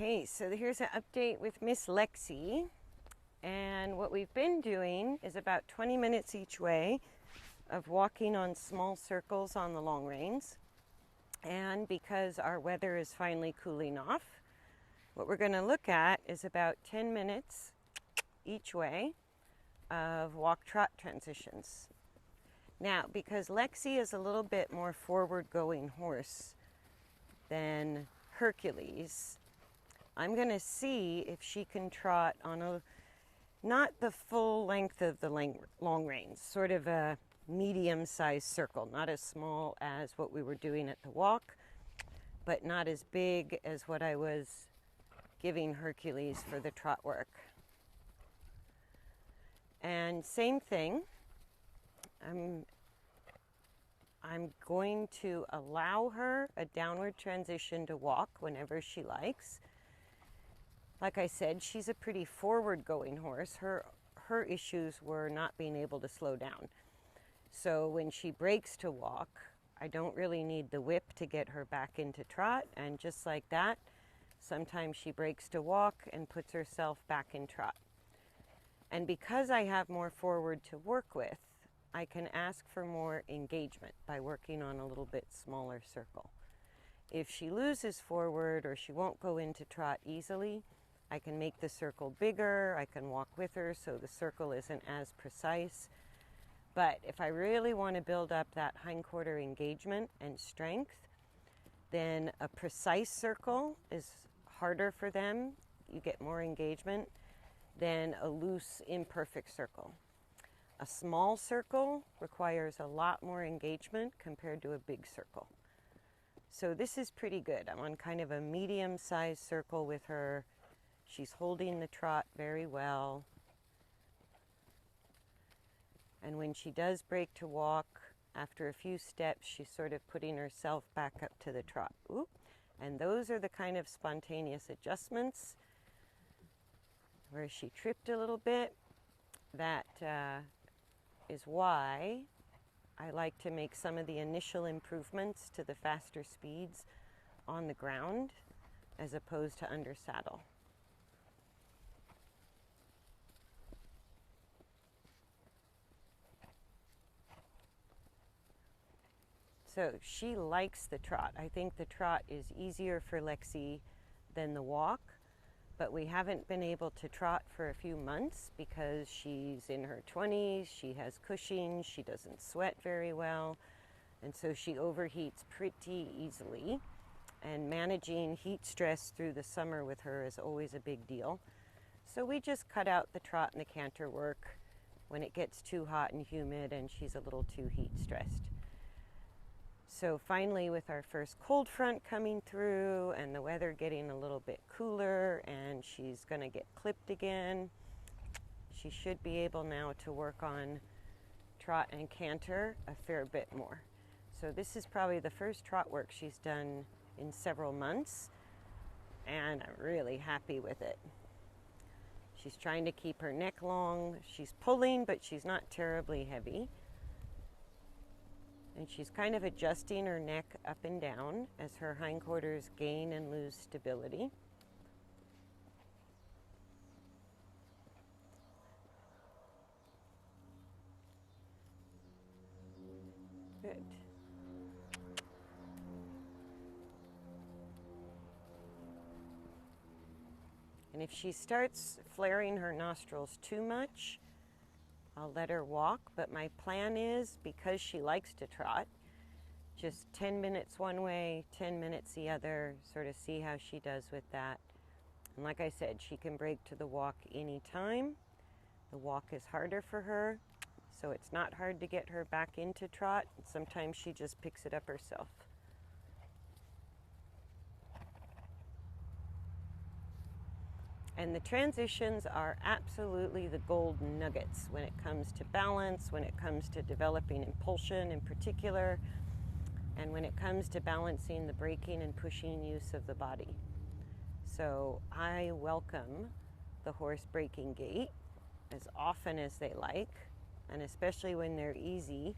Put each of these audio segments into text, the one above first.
Okay, so here's an update with Miss Lexi. And what we've been doing is about 20 minutes each way of walking on small circles on the long reins. And because our weather is finally cooling off, what we're going to look at is about 10 minutes each way of walk-trot transitions. Now, because Lexi is a little bit more forward-going horse than Hercules, I'm going to see if she can trot on not the full length of the long reins, sort of a medium-sized circle, not as small as what we were doing at the walk, but not as big as what I was giving Hercules for the trot work. And same thing, I'm going to allow her a downward transition to walk whenever she likes. Like I said, she's a pretty forward-going horse. Her issues were not being able to slow down. So when she breaks to walk, I don't really need the whip to get her back into trot. And just like that, sometimes she breaks to walk and puts herself back in trot. And because I have more forward to work with, I can ask for more engagement by working on a little bit smaller circle. If she loses forward or she won't go into trot easily, I can make the circle bigger, I can walk with her so the circle isn't as precise. But if I really want to build up that hindquarter engagement and strength, then a precise circle is harder for them. You get more engagement than a loose, imperfect circle. A small circle requires a lot more engagement compared to a big circle. So this is pretty good. I'm on kind of a medium-sized circle with her. She's holding the trot very well. And when she does break to walk, after a few steps, she's sort of putting herself back up to the trot. Ooh. And those are the kind of spontaneous adjustments where she tripped a little bit. That is why I like to make some of the initial improvements to the faster speeds on the ground as opposed to under saddle. So she likes the trot. I think the trot is easier for Lexi than the walk, but we haven't been able to trot for a few months because she's in her 20s, she has Cushing, she doesn't sweat very well, and so she overheats pretty easily. And managing heat stress through the summer with her is always a big deal. So we just cut out the trot and the canter work when it gets too hot and humid and she's a little too heat stressed. So finally, with our first cold front coming through and the weather getting a little bit cooler and she's going to get clipped again, she should be able now to work on trot and canter a fair bit more. So this is probably the first trot work she's done in several months, and I'm really happy with it. She's trying to keep her neck long. She's pulling, but she's not terribly heavy. And she's kind of adjusting her neck up and down as her hindquarters gain and lose stability. Good. And if she starts flaring her nostrils too much, I'll let her walk, but my plan is, because she likes to trot, just 10 minutes one way, 10 minutes the other, sort of see how she does with that. And like I said, she can break to the walk anytime. The walk is harder for her, so it's not hard to get her back into trot. Sometimes she just picks it up herself. And the transitions are absolutely the golden nuggets when it comes to balance, when it comes to developing impulsion in particular, and when it comes to balancing the braking and pushing use of the body. So I welcome the horse breaking gait as often as they like, and especially when they're easy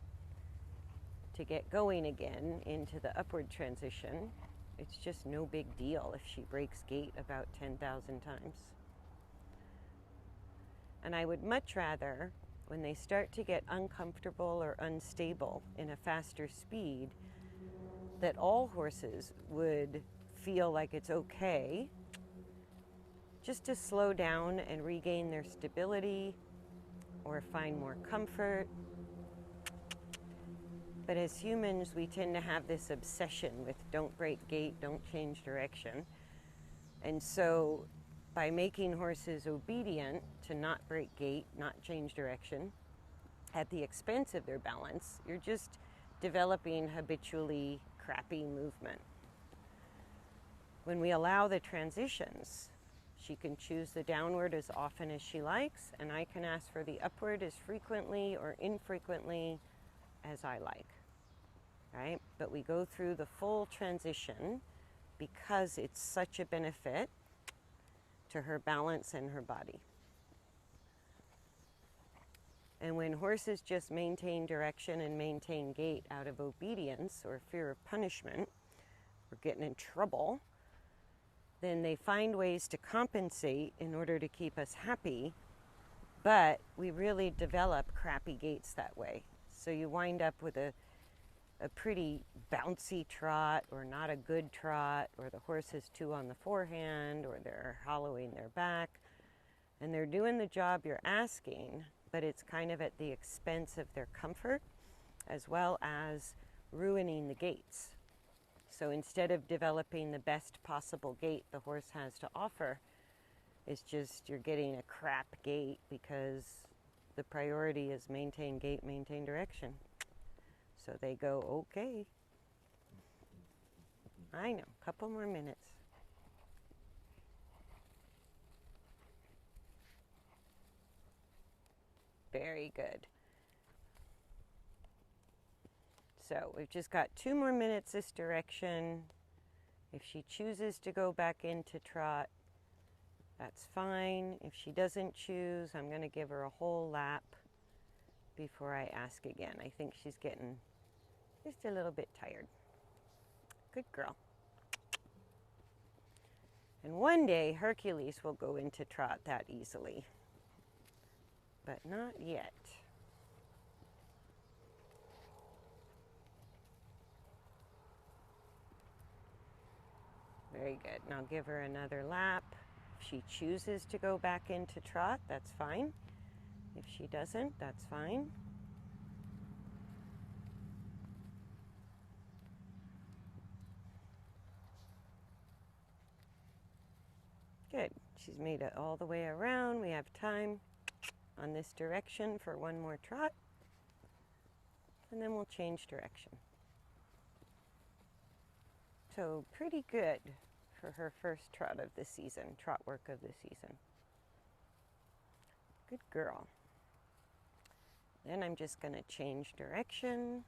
to get going again into the upward transition. It's just no big deal if she breaks gait about 10,000 times. And I would much rather, when they start to get uncomfortable or unstable in a faster speed, that all horses would feel like it's okay just to slow down and regain their stability or find more comfort. But as humans, we tend to have this obsession with don't break gait, don't change direction. And so by making horses obedient to not break gait, not change direction, at the expense of their balance, you're just developing habitually crappy movement. When we allow the transitions, she can choose the downward as often as she likes, and I can ask for the upward as frequently or infrequently as I like, right? But we go through the full transition because it's such a benefit to her balance and her body. And when horses just maintain direction and maintain gait out of obedience or fear of punishment or getting in trouble, then they find ways to compensate in order to keep us happy, but we really develop crappy gaits that way. So you wind up with a pretty bouncy trot or not a good trot, or the horse is too on the forehand, or they're hollowing their back, and they're doing the job you're asking, but it's kind of at the expense of their comfort as well as ruining the gaits. So instead of developing the best possible gait the horse has to offer, it's just you're getting a crap gait because the priority is maintain gait, maintain direction. So they go, okay. I know, a couple more minutes. Very good. So we've just got 2 more minutes this direction. If she chooses to go back into trot, that's fine. If she doesn't choose, I'm going to give her a whole lap before I ask again. I think she's getting just a little bit tired. Good girl. And one day Hercules will go into trot that easily, but not yet. Very good. Now give her another lap. If she chooses to go back into trot, that's fine. If she doesn't, that's fine. Good. She's made it all the way around. We have time on this direction for one more trot, and then we'll change direction. So pretty good for her first trot of the season, trot work of the season. Good girl. Then I'm just going to change direction.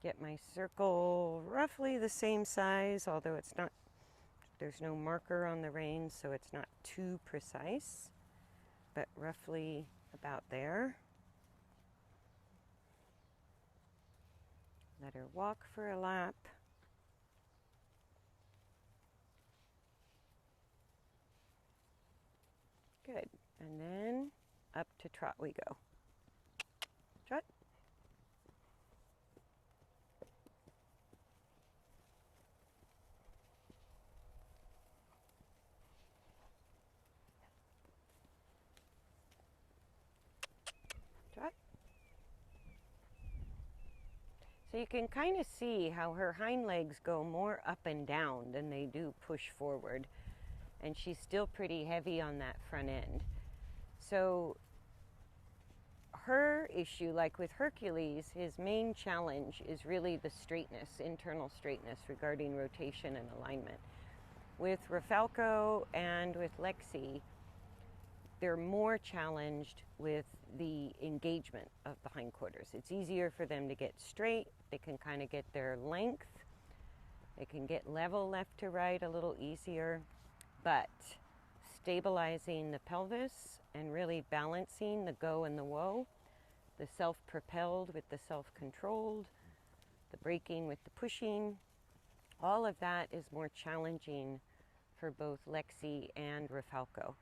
Get my circle roughly the same size, although it's not, there's no marker on the reins, so it's not too precise, but roughly about there. Let her walk for a lap. Good. And then up to trot we go. Trot. Trot. So you can kind of see how her hind legs go more up and down than they do push forward. And she's still pretty heavy on that front end. So her issue, like with Hercules, his main challenge is really the straightness, internal straightness regarding rotation and alignment. With Rafalco and with Lexi, they're more challenged with the engagement of the hindquarters. It's easier for them to get straight. They can kind of get their length. They can get level left to right a little easier. But stabilizing the pelvis and really balancing the go and the whoa, the self-propelled with the self-controlled, the braking with the pushing. All of that is more challenging for both Lexi and Rafalco.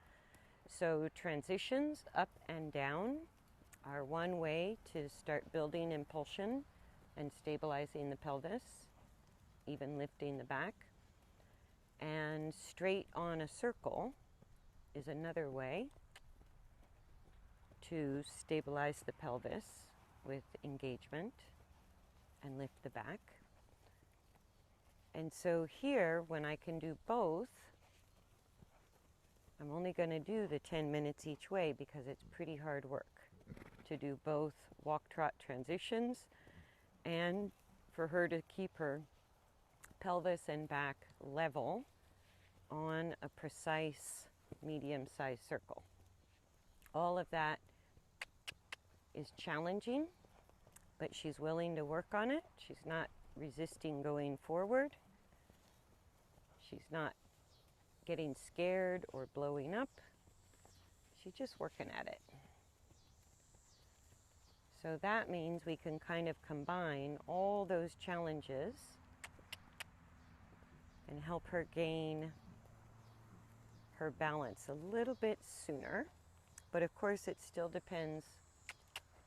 So transitions up and down are one way to start building impulsion and stabilizing the pelvis, even lifting the back. And straight on a circle is another way to stabilize the pelvis with engagement and lift the back. And so here, when I can do both, I'm only going to do the 10 minutes each way because it's pretty hard work to do both walk-trot transitions and for her to keep her pelvis and back level on a precise medium-sized circle. All of that is challenging, but she's willing to work on it. She's not resisting going forward. She's not getting scared or blowing up. She's just working at it. So that means we can kind of combine all those challenges and help her gain her balance a little bit sooner. But of course, it still depends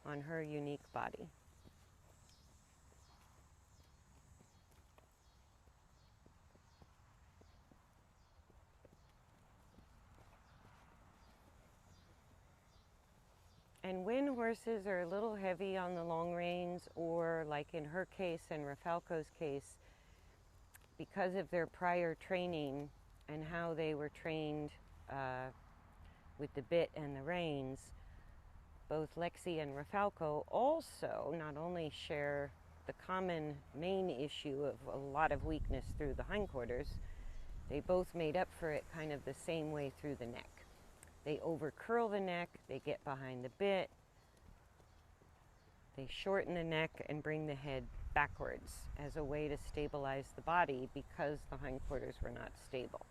on her unique body. And when horses are a little heavy on the long reins, or like in her case and Rafalco's case, because of their prior training and how they were trained with the bit and the reins, both Lexi and Rafalco also not only share the common main issue of a lot of weakness through the hindquarters, they both made up for it kind of the same way through the neck. They over-curl the neck, they get behind the bit, they shorten the neck and bring the head backwards as a way to stabilize the body because the hindquarters were not stable.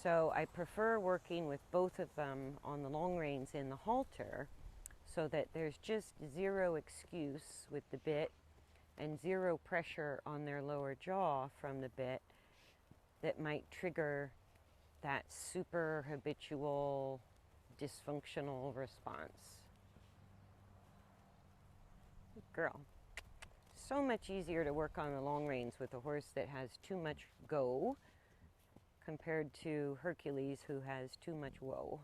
So I prefer working with both of them on the long reins in the halter so that there's just zero excuse with the bit and zero pressure on their lower jaw from the bit that might trigger that super habitual dysfunctional response. Good girl. So much easier to work on the long reins with a horse that has too much go compared to Hercules, who has too much woe.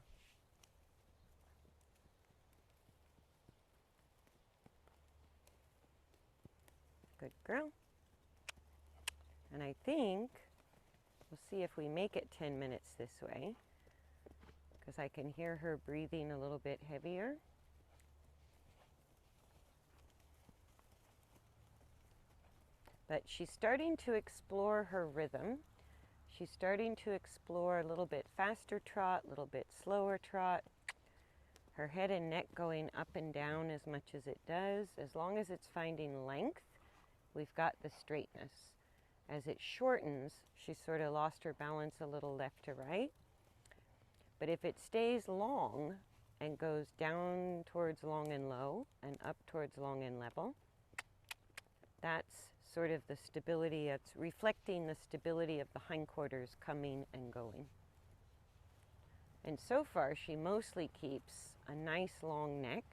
Good girl. And I think we'll see if we make it 10 minutes this way, because I can hear her breathing a little bit heavier. But she's starting to explore her rhythm. She's starting to explore a little bit faster trot, a little bit slower trot. Her head and neck going up and down as much as it does. As long as it's finding length, we've got the straightness. As it shortens, she's sort of lost her balance a little left to right. But if it stays long and goes down towards long and low and up towards long and level, that's sort of the stability. It's reflecting the stability of the hindquarters coming and going. And so far, she mostly keeps a nice long neck.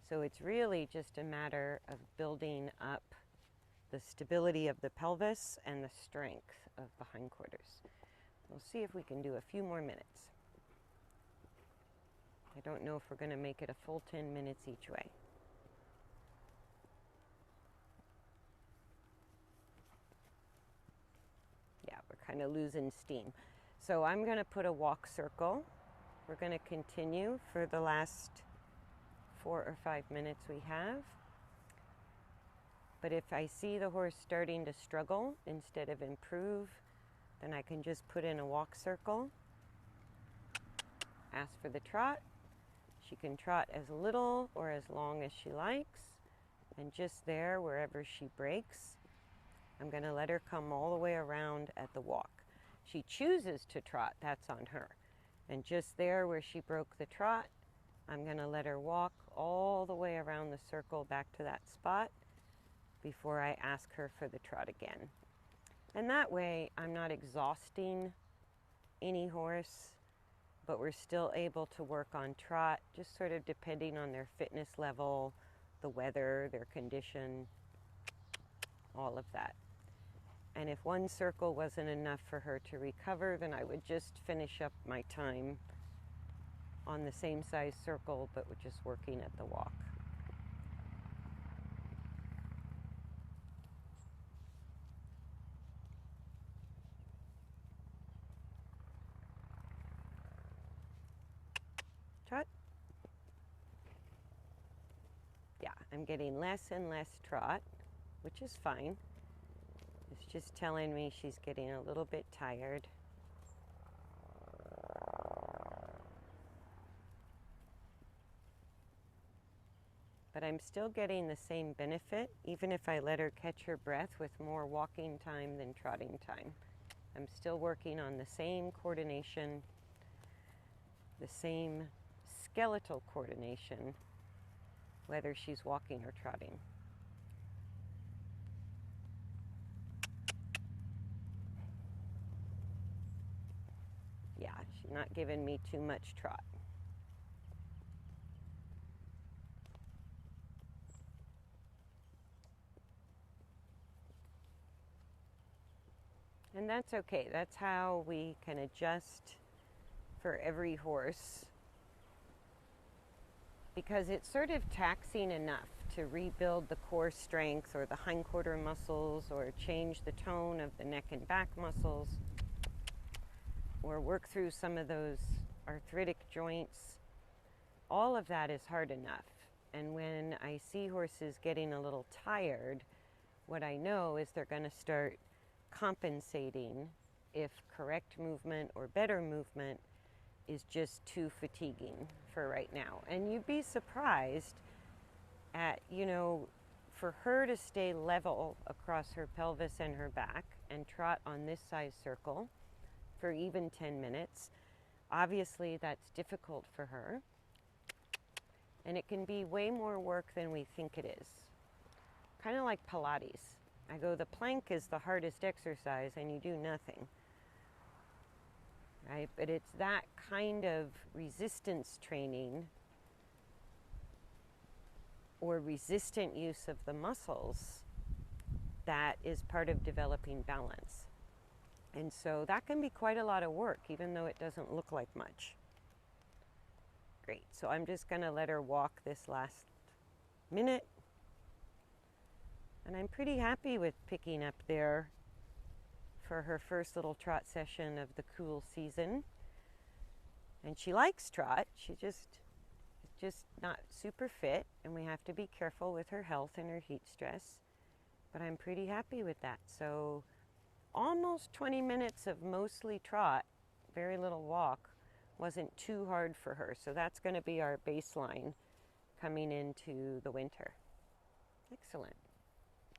So it's really just a matter of building up the stability of the pelvis and the strength of the hindquarters. We'll see if we can do a few more minutes. I don't know if we're going to make it a full 10 minutes each way. Yeah, we're kind of losing steam. So I'm going to put a walk circle. We're going to continue for the last 4 or 5 minutes we have. But if I see the horse starting to struggle instead of improve, then I can just put in a walk circle. Ask for the trot. She can trot as little or as long as she likes. And just there, wherever she breaks, I'm going to let her come all the way around at the walk. She chooses to trot, that's on her. And just there where she broke the trot, I'm going to let her walk all the way around the circle back to that spot before I ask her for the trot again. And that way I'm not exhausting any horse, but we're still able to work on trot, just sort of depending on their fitness level, the weather, their condition, all of that. And if one circle wasn't enough for her to recover, then I would just finish up my time on the same size circle, but with just working at the walk. Trot. Yeah, I'm getting less and less trot, which is fine. It's just telling me she's getting a little bit tired. But I'm still getting the same benefit, even if I let her catch her breath with more walking time than trotting time. I'm still working on the same coordination, the same skeletal coordination, whether she's walking or trotting. Yeah, she's not giving me too much trot. And that's okay. That's how we can adjust for every horse, because it's sort of taxing enough to rebuild the core strength or the hindquarter muscles, or change the tone of the neck and back muscles, or work through some of those arthritic joints. All of that is hard enough. And when I see horses getting a little tired, what I know is they're going to start compensating if correct movement or better movement is just too fatiguing for right now. And you'd be surprised at, for her to stay level across her pelvis and her back and trot on this size circle for even 10 minutes. Obviously, that's difficult for her. And it can be way more work than we think it is. Kind of like Pilates. I go, the plank is the hardest exercise and you do nothing. Right? But it's that kind of resistance training or resistant use of the muscles that is part of developing balance. And so that can be quite a lot of work, even though it doesn't look like much. Great, so I'm just going to let her walk this last minute. And I'm pretty happy with picking up there for her first little trot session of the cool season. And she likes trot, she's just not super fit, and we have to be careful with her health and her heat stress. But I'm pretty happy with that. So almost 20 minutes of mostly trot, very little walk, wasn't too hard for her. So that's going to be our baseline coming into the winter. Excellent.